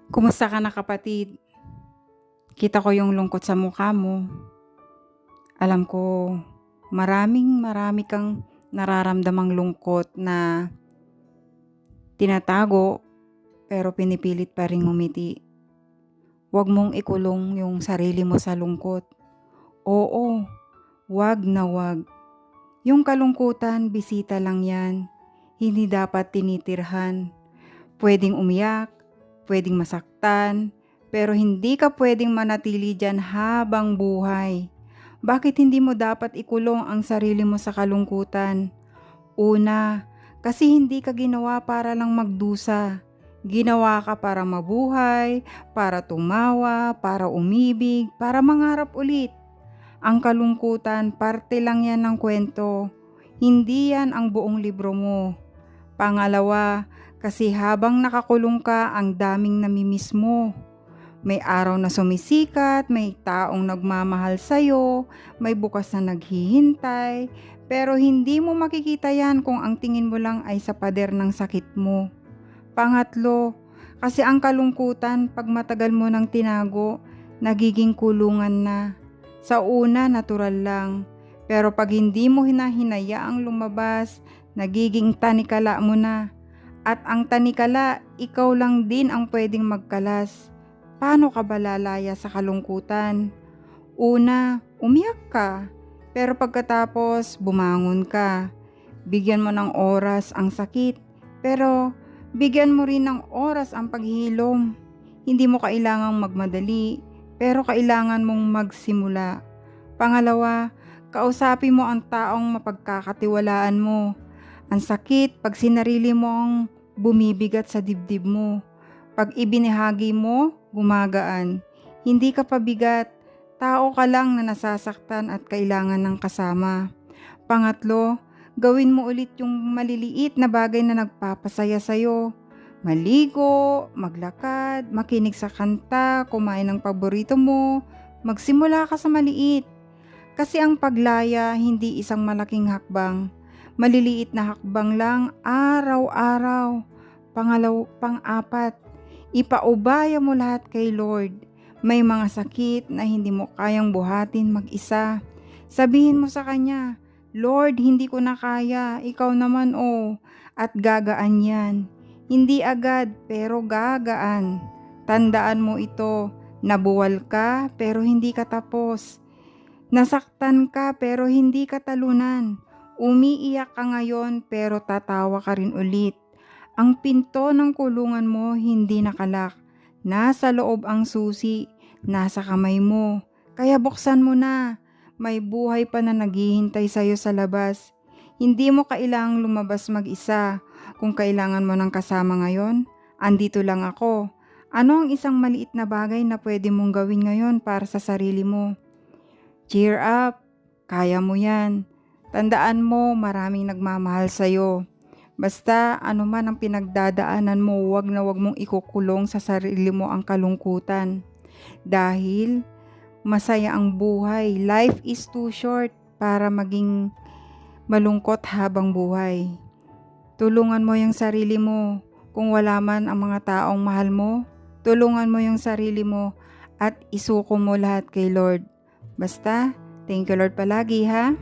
Kumusta ka na kapatid? Kita ko yung lungkot sa mukha mo. Alam ko, marami kang nararamdamang lungkot na tinatago pero pinipilit pa ring ngumiti. Huwag mong ikulong yung sarili mo sa lungkot. Oo, wag na wag. Yung kalungkutan, bisita lang yan. Hindi dapat tinitirhan. Pwedeng umiyak, pwedeng masaktan, pero hindi ka pwedeng manatili dyan habang buhay. Bakit hindi mo dapat ikulong ang sarili mo sa kalungkutan? Una, kasi hindi ka ginawa para lang magdusa. Ginawa ka para mabuhay, para tumawa, para umibig, para mangarap ulit. Ang kalungkutan, parte lang yan ng kwento. Hindi yan ang buong libro mo. Pangalawa, kasi habang nakakulong ka, ang daming namimiss mo. May araw na sumisikat, may taong nagmamahal sa'yo, may bukas na naghihintay, pero hindi mo makikita yan kung ang tingin mo lang ay sa pader ng sakit mo. Pangatlo, kasi ang kalungkutan pag matagal mo nang tinago, nagiging kulungan na. Sa una, natural lang, pero pag hindi mo hinahinayaang lumabas, nagiging tanikala mo na. At ang tanikala, ikaw lang din ang pwedeng magkalas. Paano ka ba lalaya sa kalungkutan? Una, umiyak ka. Pero pagkatapos, bumangon ka. Bigyan mo ng oras ang sakit. Pero bigyan mo rin ng oras ang paghilom. Hindi mo kailangang magmadali, pero kailangan mong magsimula. Pangalawa, kausapin mo ang taong mapagkakatiwalaan mo. Ang sakit pag sinarili mo ang bumibigat sa dibdib mo. Pag ibinahagi mo, gumagaan. Hindi ka pabigat, tao ka lang na nasasaktan at kailangan ng kasama. Pangatlo, gawin mo ulit yung maliliit na bagay na nagpapasaya sa'yo. Maligo, maglakad, makinig sa kanta, kumain ng paborito mo. Magsimula ka sa maliit. Kasi ang paglaya hindi isang malaking hakbang. Maliliit na hakbang lang araw-araw. Pang-apat, ipaubaya mo lahat kay Lord. May mga sakit na hindi mo kayang buhatin mag-isa. Sabihin mo sa Kanya, Lord, hindi ko na kaya, ikaw naman at gagaan yan. Hindi agad pero gagaan. Tandaan mo ito, nabuwal ka pero hindi ka tapos. Nasaktan ka pero hindi ka talunan. Umiiyak ka ngayon pero tatawa ka rin ulit. Ang pinto ng kulungan mo hindi nakalak. Nasa loob ang susi, nasa kamay mo. Kaya buksan mo na. May buhay pa na naghihintay sa'yo sa labas. Hindi mo kailangang lumabas mag-isa. Kung kailangan mo ng kasama ngayon, andito lang ako. Ano ang isang maliit na bagay na pwede mong gawin ngayon para sa sarili mo? Cheer up, kaya mo yan. Tandaan mo, maraming nagmamahal sa'yo. Basta ano man ang pinagdadaanan mo, wag na wag mong ikukulong sa sarili mo ang kalungkutan. Dahil masaya ang buhay. Life is too short para maging malungkot habang buhay. Tulungan mo yung sarili mo. Kung wala man ang mga taong mahal mo, tulungan mo yung sarili mo at isuko mo lahat kay Lord. Basta, thank you Lord palagi ha.